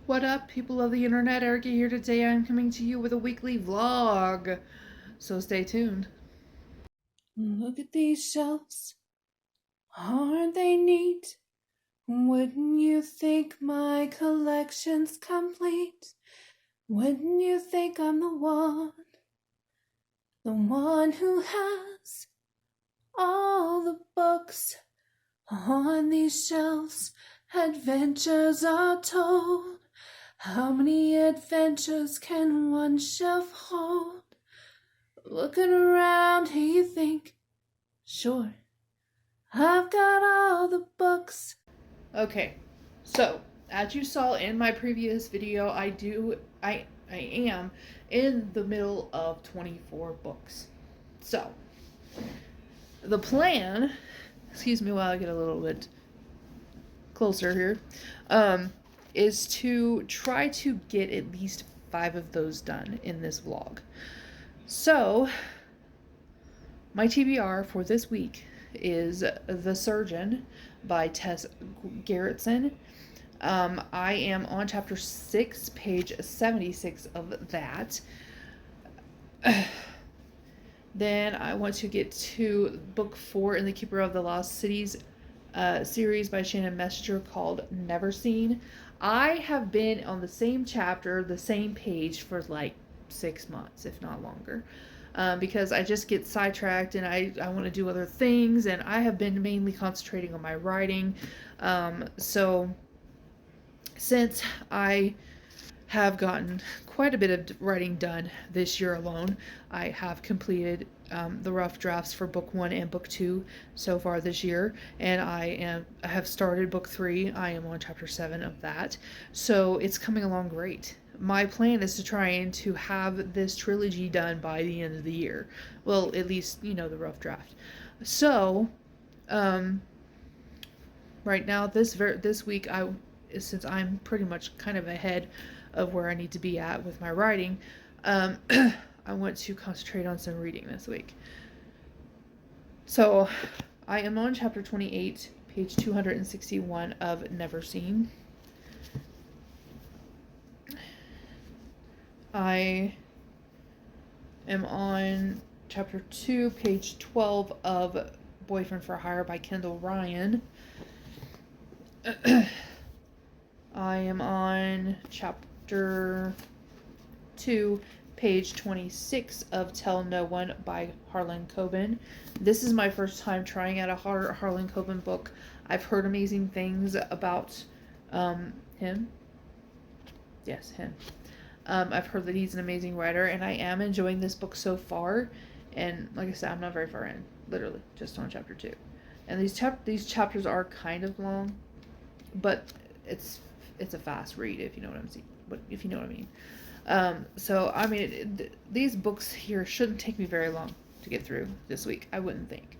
What up, people of the internet? Erica here today. I'm coming to you with a weekly vlog, so stay tuned. Look at these shelves. Aren't they neat? Wouldn't you think my collection's complete? Wouldn't you think I'm the one who has all the books on these shelves? Adventures are told. How many adventures can one shelf hold? Looking around, here you think, sure, I've got all the books. Okay, so as you saw in my previous video, I am in the middle of 24 books. So the plan, excuse me while I get a little bit closer here, is to try to get at least 5 of those done in this vlog. So, my TBR for this week is The Surgeon by Tess Gerritsen. I am on chapter 6, page 76 of that. Then I want to get to book 4 in the Keeper of the Lost Cities series by Shannon Messenger called Never Seen. I have been on the same chapter, the same page for like 6 months, if not longer, because I just get sidetracked and I want to do other things, and I have been mainly concentrating on my writing. So since I have gotten quite a bit of writing done this year alone, I have completed the rough drafts for book 1 and book 2 so far this year, and I have started book 3. I am on chapter 7 of that, so it's coming along great. My plan is to try and to have this trilogy done by the end of the year. Well, at least, the rough draft. So, right now, this week, since I'm pretty much kind of ahead of where I need to be at with my writing, I want to concentrate on some reading this week. So I am on chapter 28, page 261 of Never Seen. I am on chapter 2, page 12 of Boyfriend for Hire by Kendall Ryan. I am on chapter 2, page 26 of Tell No One by Harlan Coben. This is my first time trying out a Harlan Coben book. I've heard amazing things about him. Yes, him. I've heard that he's an amazing writer, and I am enjoying this book so far. And like I said, I'm not very far in. Literally, just on chapter 2. And these chapters are kind of long, but it's a fast read, if you know what I'm saying. But if you know what I mean. So I mean, these books here shouldn't take me very long to get through this week, I wouldn't think.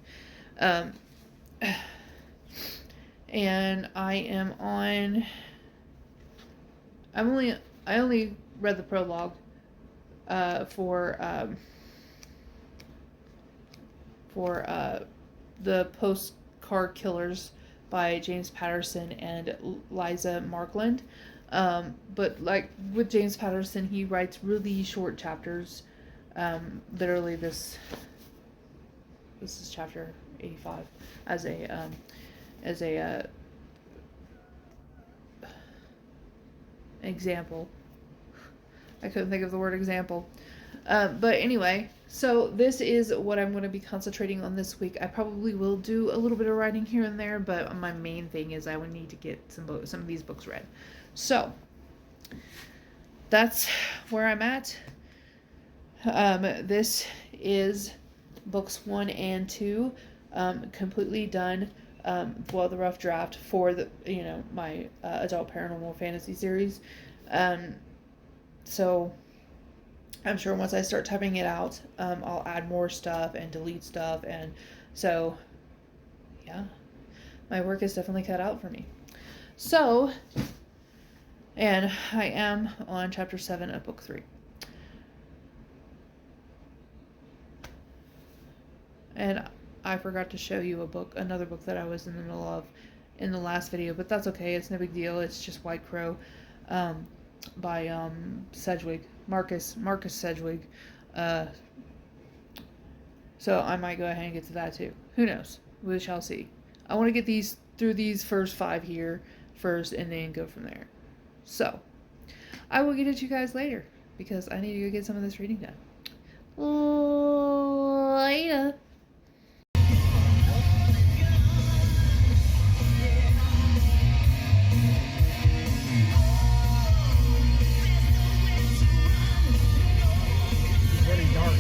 And I only read the prologue for the Postcard Killers by James Patterson and Liza Markland. But like with James Patterson, he writes really short chapters. Literally this is chapter 85 as a example. I couldn't think of the word example. But anyway, so this is what I'm going to be concentrating on this week. I probably will do a little bit of writing here and there, but my main thing is I would need to get some of these books read. So that's where I'm at. This is books 1 and 2, completely done. Well, the rough draft for the my adult paranormal fantasy series. So I'm sure once I start typing it out, I'll add more stuff and delete stuff, and so yeah, my work is definitely cut out for me. So, and I am on chapter 7 of book 3. And I forgot to show you another book that I was in the middle of in the last video, but that's okay. It's no big deal. It's just White Crow. by Sedgwick, Marcus Sedgwick. Uh, so I might go ahead and get to that too. Who knows? We shall see. I want to get these through these first 5 here first, and then go from there. So I will get it to you guys later because I need to go get some of this reading done. Later. Very dark.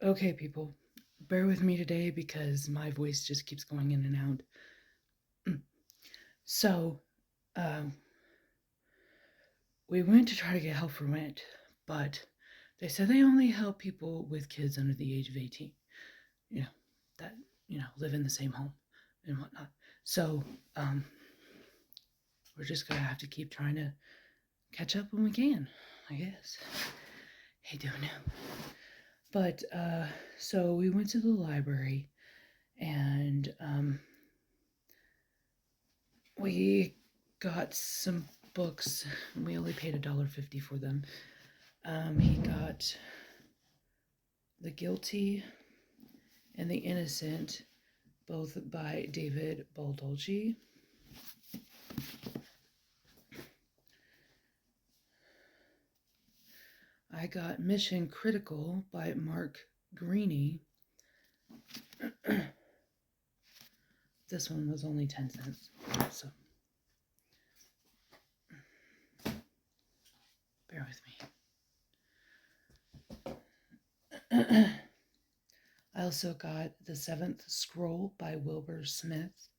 Okay, people, bear with me today because my voice just keeps going in and out. So, we went to try to get help for rent, but they said they only help people with kids under the age of 18. You know, that, live in the same home and whatnot. So, we're just gonna have to keep trying to catch up when we can, I guess. Hey, don't know. But, so we went to the library and, we got some books. We only paid $1.50 for them. He got The Guilty and the Innocent, both by David Baldolci. I got Mission Critical by Mark Greaney. This one was only 10 cents. So bear with me. I also got The Seventh Scroll by Wilbur Smith.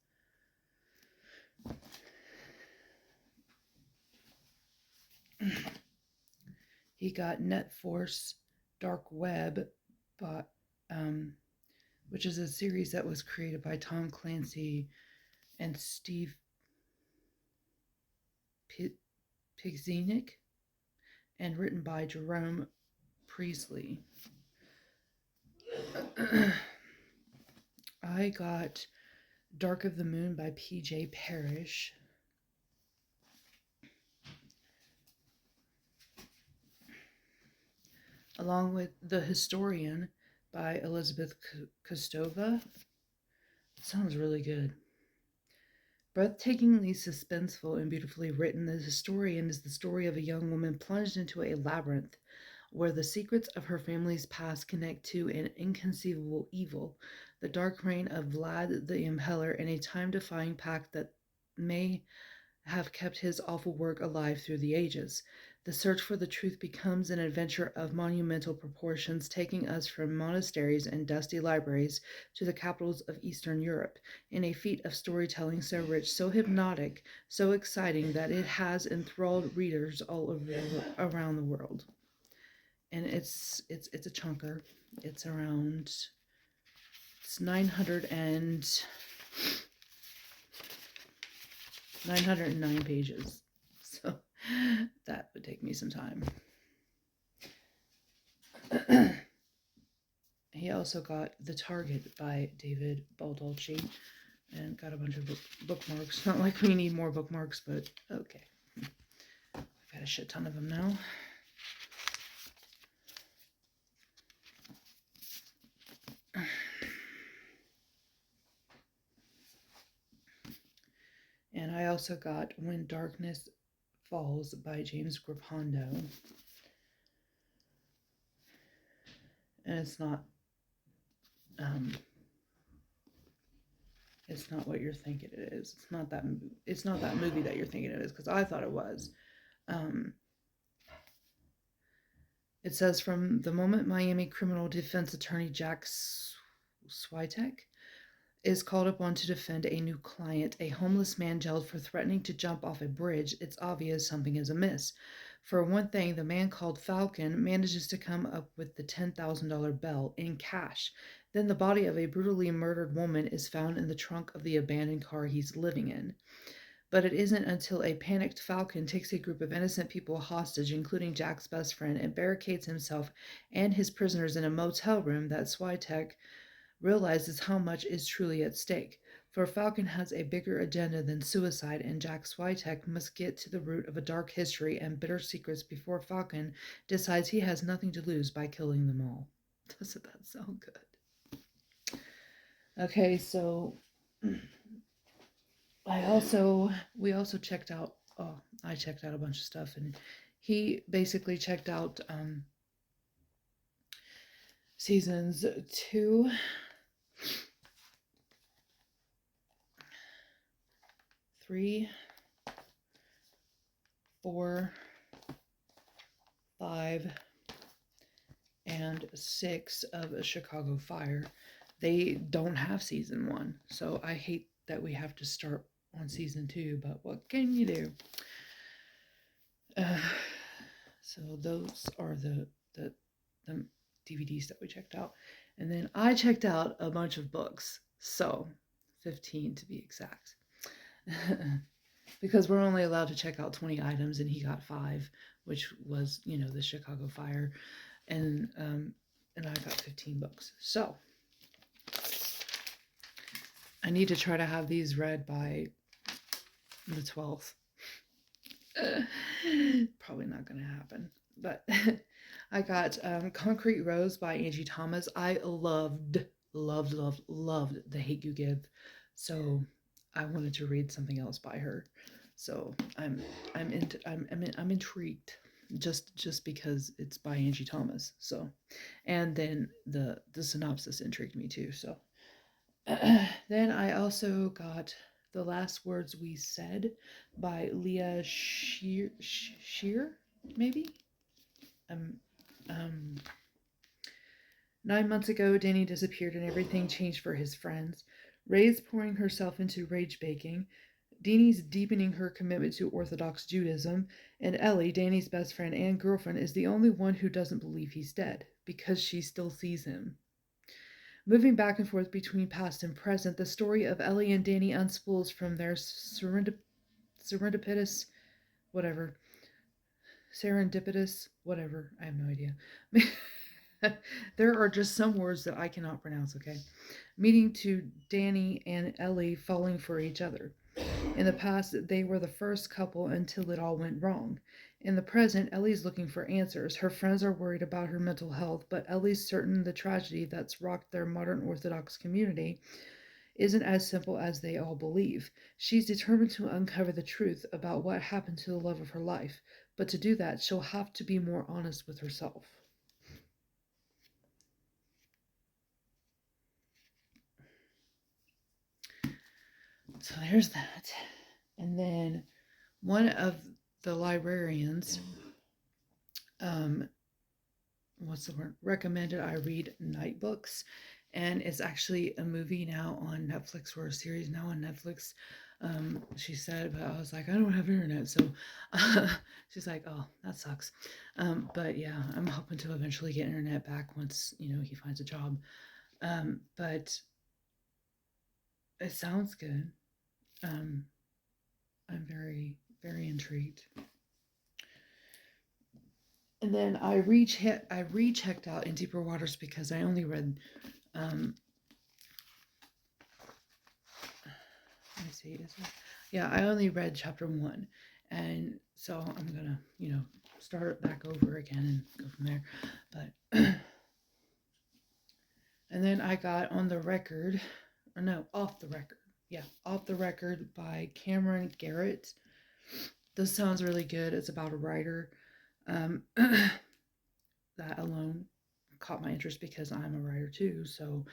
He got Net Force Dark Web, which is a series that was created by Tom Clancy and Steve Pigzinick and written by Jerome Priestley. I got Dark of the Moon by P.J. Parrish. Along with The Historian by Elizabeth Kostova. Sounds really good. Breathtakingly suspenseful and beautifully written, The Historian is the story of a young woman plunged into a labyrinth where the secrets of her family's past connect to an inconceivable evil, the dark reign of Vlad the Impaler, and a time-defying pact that may have kept his awful work alive through the ages. The search for the truth becomes an adventure of monumental proportions, taking us from monasteries and dusty libraries to the capitals of Eastern Europe, in a feat of storytelling so rich, so hypnotic, so exciting that it has enthralled readers all over around the world. And it's a chunker. It's 909 pages. So that would take me some time. He also got The Target by David Baldolci and got a bunch of bookmarks. Not like we need more bookmarks, but okay. I've got a shit ton of them now. And I also got When Darkness Falls by James Grippando. And it's not what you're thinking it is. It's not that movie that you're thinking it is, because I thought it was. It says, from the moment Miami criminal defense attorney Jack Switek is called upon to defend a new client, a homeless man jailed for threatening to jump off a bridge, it's obvious something is amiss. For one thing, the man called Falcon manages to come up with the $10,000 bail in cash. Then the body of a brutally murdered woman is found in the trunk of the abandoned car he's living in. But it isn't until a panicked Falcon takes a group of innocent people hostage, including Jack's best friend, and barricades himself and his prisoners in a motel room that Switek realizes how much is truly at stake. For Falcon has a bigger agenda than suicide, and Jack Switek must get to the root of a dark history and bitter secrets before Falcon decides he has nothing to lose by killing them all. Doesn't that sound good? Okay, so we also checked out, I checked out a bunch of stuff, and he basically checked out seasons 2, 3, 4, 5, and 6 of Chicago Fire. They don't have season 1, so I hate that we have to start on season 2, but what can you do? So those are the DVDs that we checked out. And then I checked out a bunch of books, so 15 to be exact. Because we're only allowed to check out 20 items, and he got 5, which was, the Chicago Fire, and I got 15 books. So I need to try to have these read by the 12th. Probably not going to happen, but I got Concrete Rose by Angie Thomas. I loved The Hate You Give, so I wanted to read something else by her. So I'm intrigued just because it's by Angie Thomas. So, and then the synopsis intrigued me too. So then I also got The Last Words We Said by Leah Shear, maybe? 9 months ago, Danny disappeared and everything changed for his friends. Ray's pouring herself into rage baking. Deanie's deepening her commitment to Orthodox Judaism. And Ellie, Danny's best friend and girlfriend, is the only one who doesn't believe he's dead, because she still sees him. Moving back and forth between past and present, the story of Ellie and Danny unspools from their serendipitous, whatever, I have no idea. There are just some words that I cannot pronounce, okay? Meeting to Danny and Ellie falling for each other. In the past, they were the first couple until it all went wrong. In the present, Ellie's looking for answers. Her friends are worried about her mental health, but Ellie's certain the tragedy that's rocked their modern Orthodox community isn't as simple as they all believe. She's determined to uncover the truth about what happened to the love of her life, but to do that, she'll have to be more honest with herself. So there's that. And then one of the librarians, recommended I read Night Books, and it's actually a movie now on Netflix, or a series now on Netflix. She said, but I was like, I don't have internet, so she's like, oh, that sucks. But yeah, I'm hoping to eventually get internet back once he finds a job. But it sounds good. I'm very, very intrigued. And then I rechecked out In Deeper Waters because I only read, let me see, I only read chapter 1, and so I'm gonna, start it back over again and go from there. But and then I got Off the Record. Off the Record by Cameron Garrett. This sounds really good. It's about a writer. That alone caught my interest because I'm a writer too. So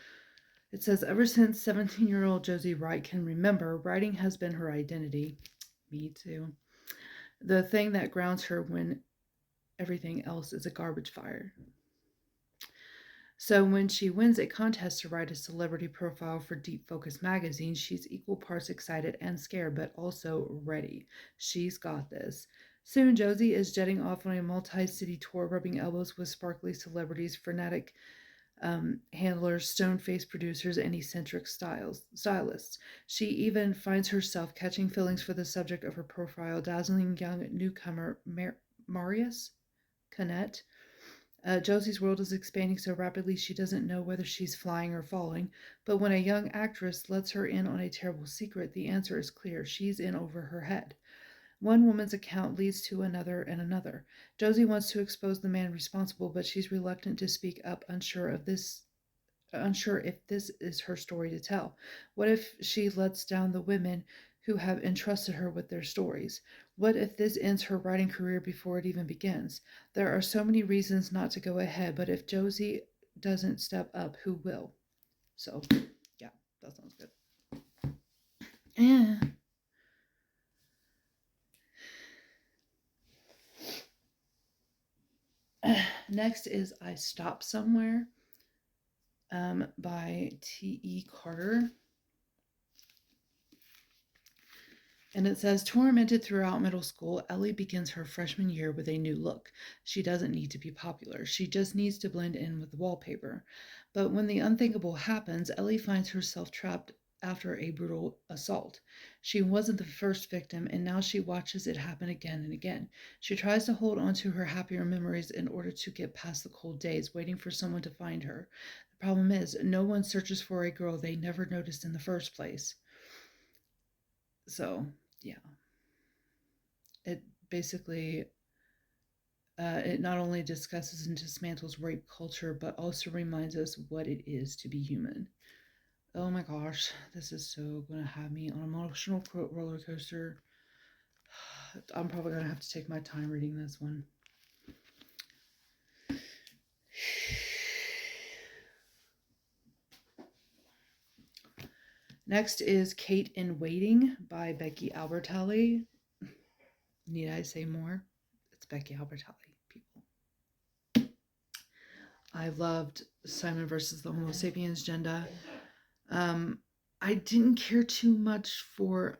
it says, ever since 17-year-old Josie Wright can remember, writing has been her identity. Me too. The thing that grounds her when everything else is a garbage fire. So when she wins a contest to write a celebrity profile for Deep Focus magazine, she's equal parts excited and scared, but also ready. She's got this. Soon, Josie is jetting off on a multi-city tour, rubbing elbows with sparkly celebrities, frenetic handlers, stone-faced producers, and eccentric stylists. She even finds herself catching feelings for the subject of her profile, dazzling young newcomer Marius Canet. Josie's world is expanding so rapidly she doesn't know whether she's flying or falling, but when a young actress lets her in on a terrible secret, the answer is clear. She's in over her head. One woman's account leads to another and another. Josie wants to expose the man responsible, but she's reluctant to speak up, unsure if this is her story to tell. What if she lets down the women who have entrusted her with their stories? What if this ends her writing career before it even begins? There are so many reasons not to go ahead, but if Josie doesn't step up, who will? So, yeah, that sounds good. Yeah. Next is I Stop Somewhere by T.E. Carter. And it says, tormented throughout middle school, Ellie begins her freshman year with a new look. She doesn't need to be popular. She just needs to blend in with the wallpaper. But when the unthinkable happens, Ellie finds herself trapped after a brutal assault. She wasn't the first victim, and now she watches it happen again and again. She tries to hold on to her happier memories in order to get past the cold days, waiting for someone to find her. The problem is, no one searches for a girl they never noticed in the first place. So, yeah. It basically, it not only discusses and dismantles rape culture, but also reminds us what it is to be human. Oh my gosh, this is so going to have me on an emotional roller coaster. I'm probably going to have to take my time reading this one. Next is Kate in Waiting by Becky Albertalli. Need I say more? It's Becky Albertalli, people. I loved Simon versus the Homo sapiens agenda. I didn't care too much for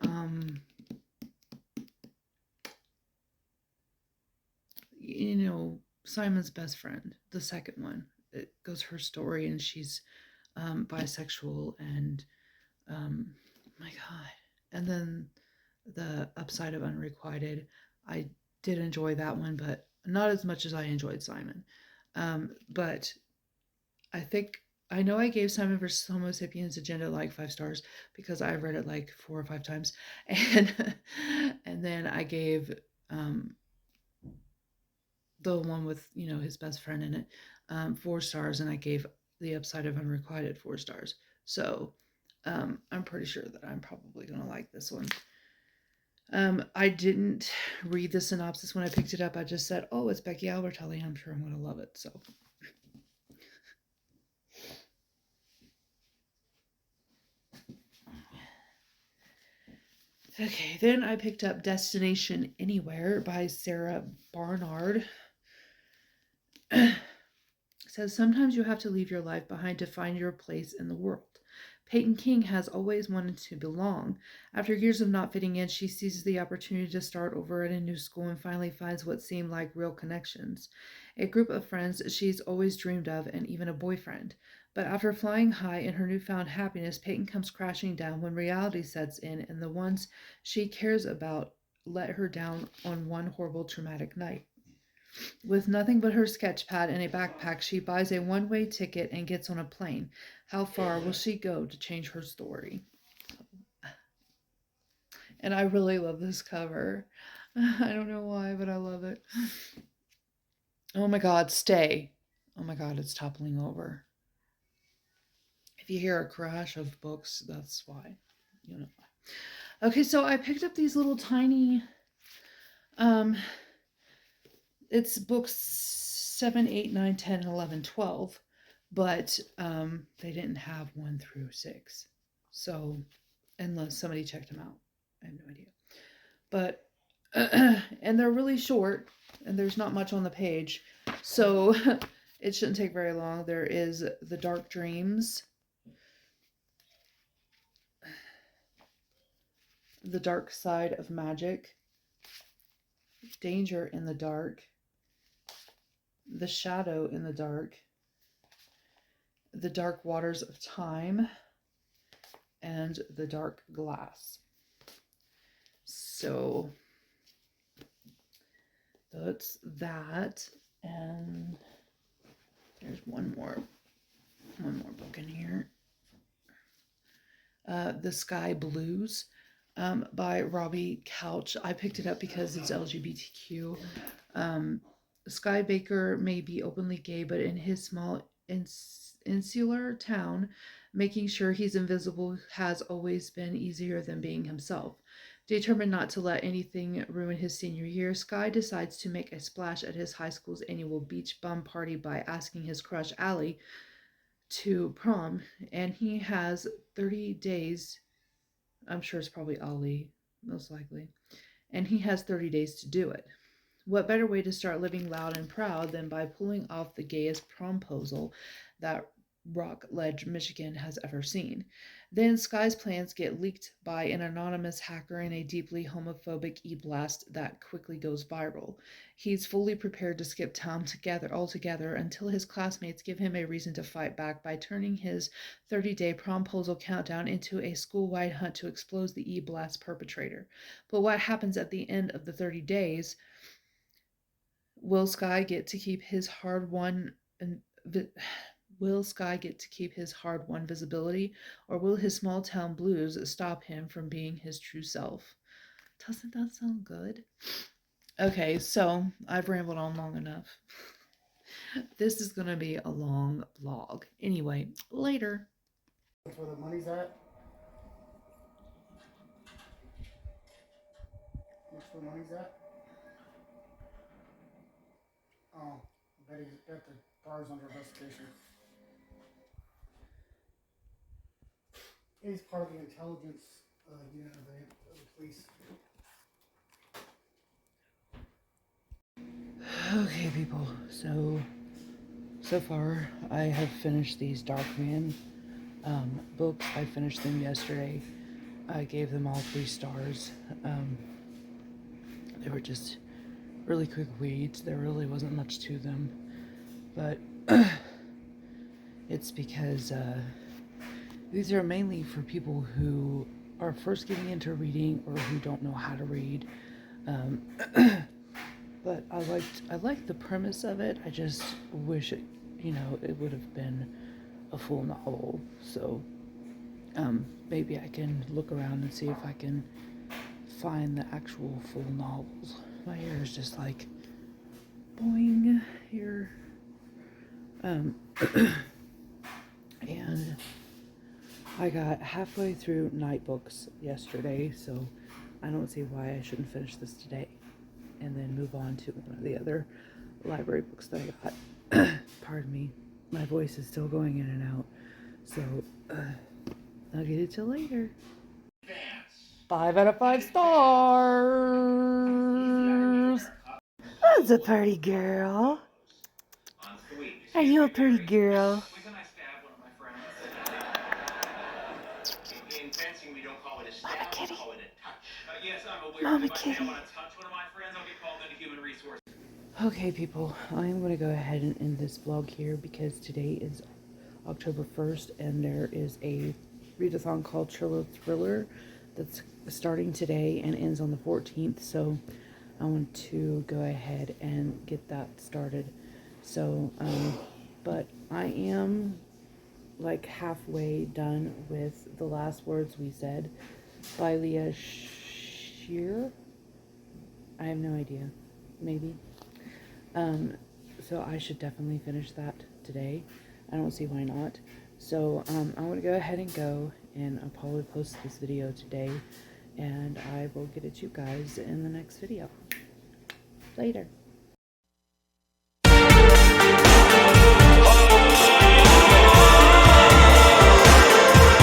Simon's best friend, the second one. It goes her story, and she's bisexual, and my God. And then the upside of Unrequited. I did enjoy that one, but not as much as I enjoyed Simon. But I know I gave Simon vs. Homo sapiens agenda like 5 stars because I read it like 4 or 5 times, and then I gave the one with his best friend in it 4 stars, and I gave The Upside of Unrequited 4 stars. So I'm pretty sure that I'm probably gonna like this one. I didn't read the synopsis when I picked it up. I just said, "Oh, it's Becky Albertalli, and I'm sure I'm gonna love it." So. Okay, then I picked up Destination Anywhere by Sarah Barnard. It says, sometimes you have to leave your life behind to find your place in the world. Peyton King has always wanted to belong. After years of not fitting in, she seizes the opportunity to start over at a new school and finally finds what seem like real connections. A group of friends she's always dreamed of, and even a boyfriend. But after flying high in her newfound happiness, Peyton comes crashing down when reality sets in, and the ones she cares about let her down on one horrible traumatic night. With nothing but her sketch pad and a backpack, she buys a one-way ticket and gets on a plane. How far will she go to change her story? And I really love this cover. I don't know why, but I love it. Oh my God, stay. Oh my God, it's toppling over. If you hear a crash of books, that's why. You know why. Okay, so I picked up these little tiny it's books 7, 8, 9, 10, 11, 12, but they didn't have 1 through 6. So, unless somebody checked them out, I have no idea. But, and they're really short, and there's not much on the page, so it shouldn't take very long. There is The Dark Dreams, The Dark Side of Magic, Danger in the Dark, The Shadow in the Dark, The Dark Waters of Time, and The Dark Glass. So that's that. And there's one more book in here. The Sky Blues by Robbie Couch. I picked it up because it's LGBTQ. Sky Baker may be openly gay, but in his small insular town, making sure he's invisible has always been easier than being himself. Determined not to let anything ruin his senior year, Sky decides to make a splash at his high school's annual beach bum party by asking his crush Allie to prom, and he has 30 days. I'm sure it's probably Ollie, most likely. And he has 30 days to do it. What better way to start living loud and proud than by pulling off the gayest promposal that Rock Ledge, Michigan has ever seen? Then Sky's plans get leaked by an anonymous hacker in a deeply homophobic e-blast that quickly goes viral. He's fully prepared to skip town altogether until his classmates give him a reason to fight back by turning his 30-day promposal countdown into a school-wide hunt to expose the e-blast perpetrator. But what happens at the end of the 30 days? Will Sky get to keep his hard-won visibility, or will his small-town blues stop him from being his true self? Doesn't that sound good? Okay, so I've rambled on long enough. This is going to be a long vlog. Anyway, later. That's where the money's at. That's where the money's at. Oh, I bet the bar's under investigation. He's part of the intelligence unit of the police. Okay, people. So far, I have finished these Darkman books. I finished them yesterday. I gave them all 3 stars. They were just really quick reads. There really wasn't much to them, but it's because these are mainly for people who are first getting into reading or who don't know how to read. But I liked the premise of it. I just wish it would have been a full novel. So maybe I can look around and see if I can find the actual full novels. My hair is just like boing here. And I got halfway through Night Books yesterday, so I don't see why I shouldn't finish this today and then move on to one of the other library books that I got. Pardon me, my voice is still going in and out, so I'll get it till later. 5 out of 5 stars. That's a pretty girl. Are you a pretty girl? Mama kitty. Mama kitty. Okay, people, I'm going to go ahead and end this vlog here because today is October 1st and there is a readathon called Triller Thriller that's starting today and ends on the 14th, so I want to go ahead and get that started. So, but I am like halfway done with The Last Words We Said by Leah Shear. I have no idea. Maybe. So I should definitely finish that today. I don't see why not. So I'm going to go ahead and go, and I'll probably post this video today, and I will get it to you guys in the next video. Later.